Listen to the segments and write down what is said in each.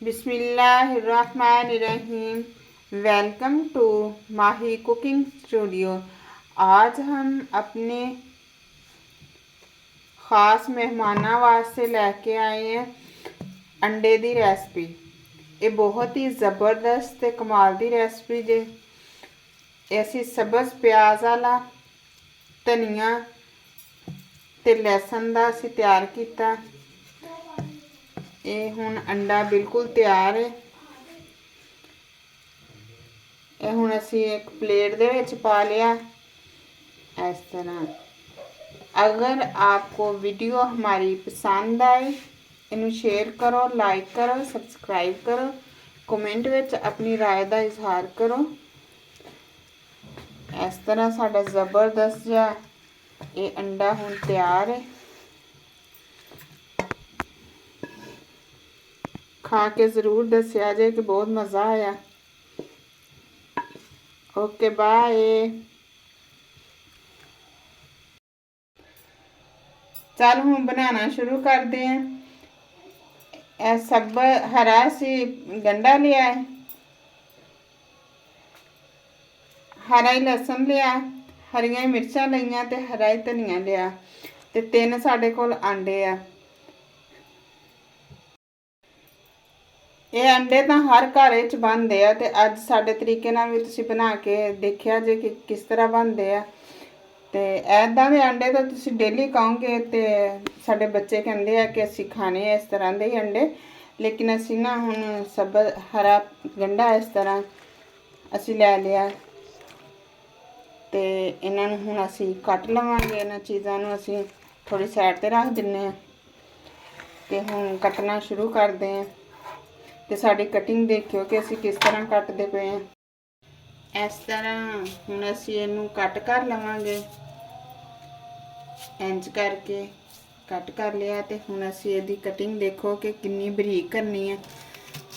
बिस्मिल्लाहिर्रहमानिर्रहीम। Welcome to Mahi cooking studio. आज हम अपने ख़ास मेहमाना वास्ते लैके आए हैं अंडे की रेसिपी। ये बहुत ही ज़बरदस्त ते कमाल की रेसिपी जे। असी सब्ज़ प्याज वाला धनिया ते लहसुन का असी तैयार किया। ये हुण अंडा बिल्कुल तैयार है। ये हुण असी एक प्लेट दे विच पा लिया इस तरह। अगर आपको वीडियो हमारी पसंद आए इन्हू शेयर करो, लाइक करो, सब्सक्राइब करो, कमेंट विच अपनी राय का इजहार करो। इस तरह साडा ज़बरदस्त जिहा ये अंडा हुण तैयार है। खा के ज़रूर दस्या जे कि बहुत मज़ा आया। Okay bye. चल हम बनाना शुरू करते हैं। सब हरा सी गंढा लिया है, हरा ही लहसुन लिया, हरिया मिर्चा लिया ते हरा ही धनिया लिया ते 3 साडे कोल आंडे आ। ये अंडे तो हर घर च बनते हैं ते अज साडे तरीके नाल भी तुसीं बना के देखिया जे कि किस तरह बनते हैं। ते ऐदां दे अंडे तो तुसीं डेली खाओगे ते साडे बच्चे कहंदे आ कि असीं खाने इस तरह दे ही अंडे। लेकिन असीं ना हुण सब हरा गंढा इस तरह असीं लै लिया ते इन्हां नूं हुण असीं कट लवांगे। इन्हां चीज़ां नूं असीं थोड़ी साइड ते रख दिन्ने आ ते हुण कटना शुरू करदे हैं। ते साडी कटिंग देखियो कि असीं किस तरह कटदे पे हैं। इस तरह हुण असीं इहनूं कट कर लवांगे। इंज करके कट कर लिया ते हुण असीं इहदी कटिंग देखो कि कितनी बरीक करनी है।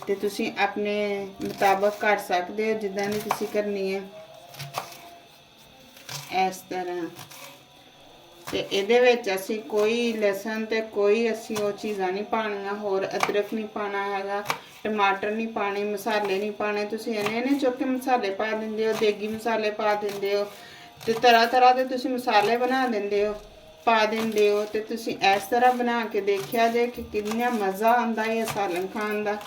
ते तुसीं अपने मुताबक कर सकदे हो जिद्दां दी तुसीं करनी है। इस तरह ते इहदे विच असीं कोई लहसुन ते कोई असीं वो चीज़ां नहीं पाणियां, होर अदरक नहीं पाना हैगा, टमाटर नहीं पाने, मसाले नहीं पाने। तुसीं इन्ने चौके मसाले पा दिंदे हो, देगी मसाले पा दिंदे हो ते तरह तरह के तुसीं मसाले बना दिंदे हो, पा दिंदे हो। ते तुसीं इस तरह बना के देखिया जे कि कितना मज़ा आंदा है सालन खाण दा।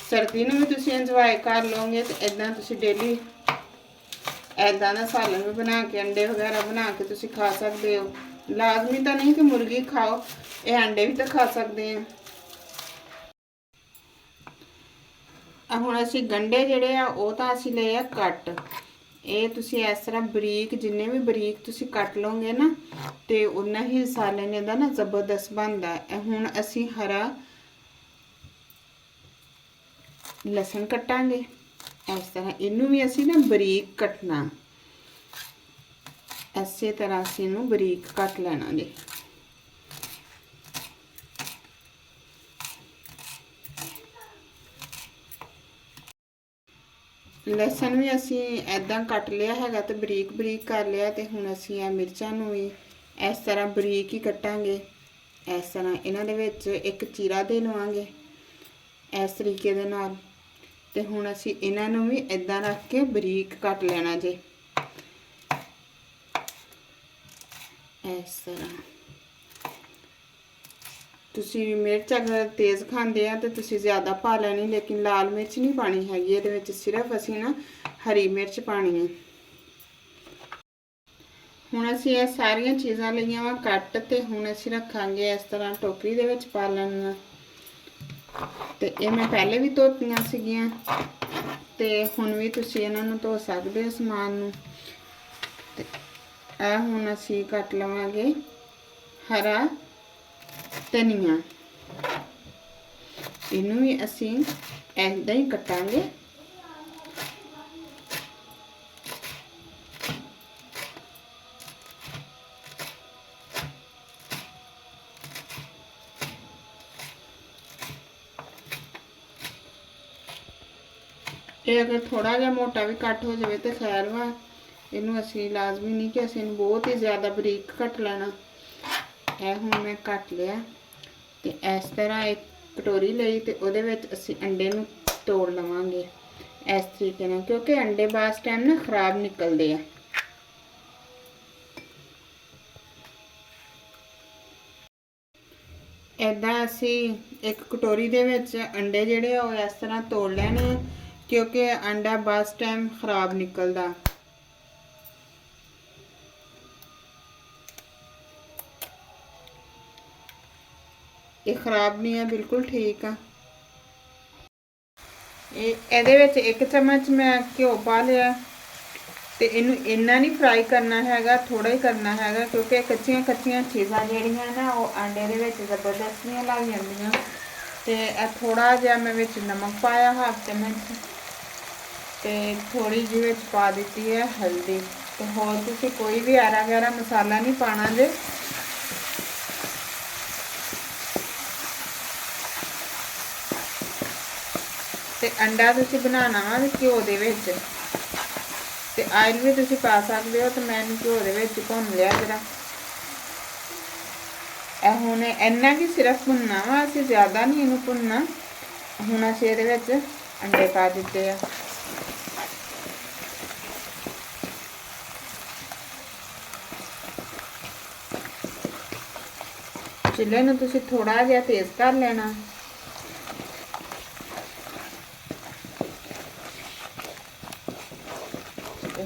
सर्दी में भी तुसीं इंजॉय कर लोगे तो इदां तुसीं डेली ऐदां दा सालन भी बना के अंडे वगैरह बना के तुसीं खा सकते हो। लाजमी तो नहीं कि मुर्गी खाओ, ये अंडे भी तो खा सकते हैं। हुण असीं गंढे जिहड़े आ वो तां असीं लए आ कट। ये तुसीं इस तरह बरीक जिन्ने भी बरीक तुसीं कट लोगे ना ते उन्ना ही सालन इहदा ना ज़बरदस्त बनदा है। हुण असीं हरा लहसुन कट्टांगे इस तरह। इनू भी असीं ना बरीक कटना, इसे तरह असीं इनू बरीक कट लेना जी। लहसुन भी असीं ऐदां कट लिया हैगा ते बरीक बरीक कर लिया। ते हुण असीं आ मिर्चां नूं भी इस तरह बरीक ही कट्टांगे। इस तरह इन्हां दे विच एक चीरा दे लवांगे इस तरीके दे नाल। ते हुण असीं इन्हां नूं भी इदां रख के बरीक कट लेना जे इस तरह। तुसीं मिर्च अगर तेज़ खांदे आ तो तुसीं ज़्यादा पा लैनी, लेकिन लाल मिर्च नहीं पानी हैगी। इहदे विच सिर्फ असीं ना हरी मिर्च पानी है। हुण असीं ये सारियां चीज़ां लईआं वा कट ते हुण असीं रखांगे इस तरह टोकरी दे विच पा लैणीआं। ते ये मैं पहले भी धोतियां सीगियां ते हुण भी तुसीं इन्हां नूं धो सकदे हो समान नूं। ते हुण असीं कट लवांगे हरा धनिया। इनू भी असीं ऐदां ही कटांगे। ये अगर थोड़ा जिहा मोटा भी कट हो जाए तो खैर वा, इनू असीं लाजमी नहीं कि असीं बहुत ही ज़्यादा बरीक कट लेना। यह हुण मैं कट लिया ते इस तरह एक कटोरी लई ते उहदे विच असीं अंडे नूं तोड़ लवांगे इस तरीके नाल, क्योंकि अंडे बास टाइम ना खराब निकलदे आ। इदां असीं एक कटोरी दे विच अंडे जिहड़े आ ओह इस तरह तोड़ लैणे, क्योंकि अंडा बास टाइम खराब निकलदा। ये खराब नहीं है, बिल्कुल ठीक है। ਇਹਦੇ ਵਿੱਚ 1 चम्मच मैं घ्यो पा लिया ਤੇ ਇਹਨੂੰ ਇੰਨਾ ਨਹੀਂ ਫਰਾਈ ਕਰਨਾ ਹੈਗਾ, ਥੋੜਾ ਹੀ ਕਰਨਾ ਹੈਗਾ, ਕਿਉਂਕਿ ਕੱਚੀਆਂ ਚੀਜ਼ਾਂ ਜਿਹੜੀਆਂ ਨਾ ਉਹ ਆਂਡੇ ਦੇ ਵਿੱਚ ਜ਼ਬਰਦਸਤੀਆਂ ਲੱਗ ਜਾਂਦੀਆਂ। ਤੇ ਇਹ ਥੋੜਾ ਜਿਹਾ ਮੈਂ ਵਿੱਚ ਨਮਕ ਪਾਇਆ 1/2 ਚਮਚ ਤੇ ਥੋੜੀ ਜਿਹੀ ਵਿੱਚ ਪਾ ਦਿੱਤੀ ਹੈ ਹਲਦੀ। ਤੇ ਹੋਰ ਤੁਸੀਂ ਕੋਈ ਵੀ ਆਰਾ ਗੈਰਾ ਮਸਾਲਾ ਨਹੀਂ ਪਾਣਾ ਜੇ। ਤੇ ਅੰਡਾ ਤੁਸੀਂ ਬਣਾਉਣਾ ਵਾ ਘਿਓ ਦੇ ਵਿੱਚ, ਤੇ ਆਇਲ ਵੀ ਤੁਸੀਂ ਪਾ ਸਕਦੇ ਹੋ। ਤੇ ਮੈਂ ਘਿਓ ਦੇ ਵਿੱਚ ਭੁੰਨ ਲਿਆ ਜਰਾ। ਇਹ ਹੁਣ ਇੰਨਾ ਕਿ ਸਿਰਫ ਭੁੰਨਣਾ ਵਾ, ਅਸੀਂ ਜ਼ਿਆਦਾ ਨਹੀਂ ਇਹਨੂੰ ਭੁੰਨਣਾ। ਹੁਣ ਅਸੀਂ ਇਹਦੇ ਵਿੱਚ ਅੰਡੇ ਪਾ ਦਿੱਤੇ ਆ। ਚੁੱਲ੍ਹੇ ਨੂੰ ਤੁਸੀਂ ਥੋੜਾ ਜਿਹਾ ਤੇਜ਼ ਕਰ ਲੈਣਾ।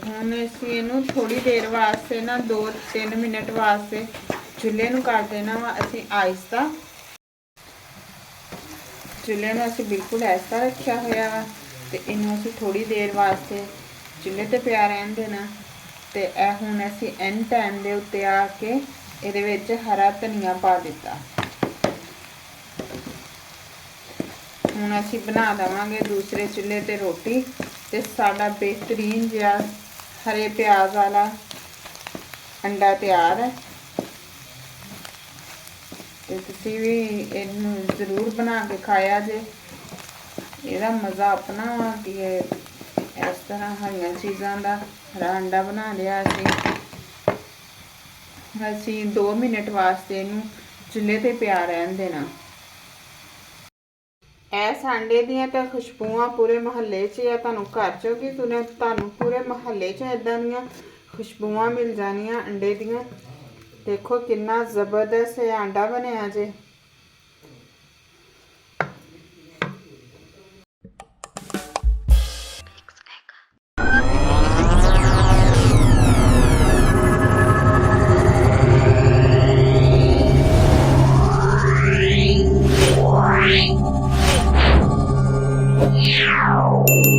ਹੁਣ ਅਸੀਂ ਇਹਨੂੰ ਥੋੜੀ ਦੇਰ ਵਾਸਤੇ ਨਾ 2-3 ਮਿੰਟ ਵਾਸਤੇ ਚੁੱਲ੍ਹੇ ਨੂੰ ਕਰ ਦੇਣਾ ਵਾ ਅਸੀਂ ਆਹਿਸਤਾ। ਚੁੱਲ੍ਹੇ ਨੂੰ ਅਸੀਂ ਬਿਲਕੁਲ ਆਹਿਸਤਾ ਰੱਖਿਆ ਹੋਇਆ ਵਾ ਤੇ ਇਹਨੂੰ ਅਸੀਂ ਥੋੜੀ ਦੇਰ ਵਾਸਤੇ ਚੁੱਲ੍ਹੇ ਤੇ ਪਿਆ ਰਹਿਣ ਦੇਣਾ। ਤੇ ਇਹ ਹੁਣ ਅਸੀਂ ਐਨ ਟਾਈਮ ਦੇ ਉੱਤੇ ਆ ਕੇ ਇਹਦੇ ਵਿੱਚ ਹਰਾ ਧਨੀਆ ਪਾ ਦਿੱਤਾ। ਹੁਣ ਅਸੀਂ ਬਣਾ ਦੇਵਾਂਗੇ ਦੂਸਰੇ ਚੁੱਲ੍ਹੇ ਤੇ ਰੋਟੀ। ਤੇ ਸਾਡਾ ਬਿਹਤਰੀਨ ਜਿਹਾ ਹਰੇ ਪਿਆਜ਼ ਵਾਲਾ ਅੰਡਾ ਤਿਆਰ ਹੈ। ਤੇ ਤੁਸੀਂ ਵੀ ਇਹਨੂੰ ਜ਼ਰੂਰ ਬਣਾ ਕੇ ਖਾਇਆ ਜੇ। ਇਹਦਾ ਮਜ਼ਾ ਆਪਣਾ ਵਾ ਕਿ ਇਸ ਤਰ੍ਹਾਂ ਹਰੀਆਂ ਚੀਜ਼ਾਂ ਦਾ ਹਰਾ ਅੰਡਾ ਬਣਾ ਲਿਆ ਅਸੀਂ 2 ਮਿੰਟ ਵਾਸਤੇ ਇਹਨੂੰ ਚੁੱਲ੍ਹੇ ਤੇ ਪਿਆ ਰਹਿਣ ਦੇਣਾ। ਇਸ ਅੰਡੇ ਦੀਆਂ ਤਾਂ ਖੁਸ਼ਬੂਆਂ ਪੂਰੇ ਮੁਹੱਲੇ 'ਚ ਜਾਂ ਤੁਹਾਨੂੰ ਘਰ 'ਚੋਂ ਕੀ ਤੁਹਾਨੂੰ ਪੂਰੇ ਮੁਹੱਲੇ 'ਚ ਇੱਦਾਂ ਦੀਆਂ ਖੁਸ਼ਬੂਆਂ ਮਿਲ ਜਾਣੀਆਂ ਅੰਡੇ ਦੀਆਂ। ਦੇਖੋ ਕਿੰਨਾ ਜ਼ਬਰਦਸਤ ਇਹ ਅੰਡਾ ਬਣਿਆ ਜੇ। Wow.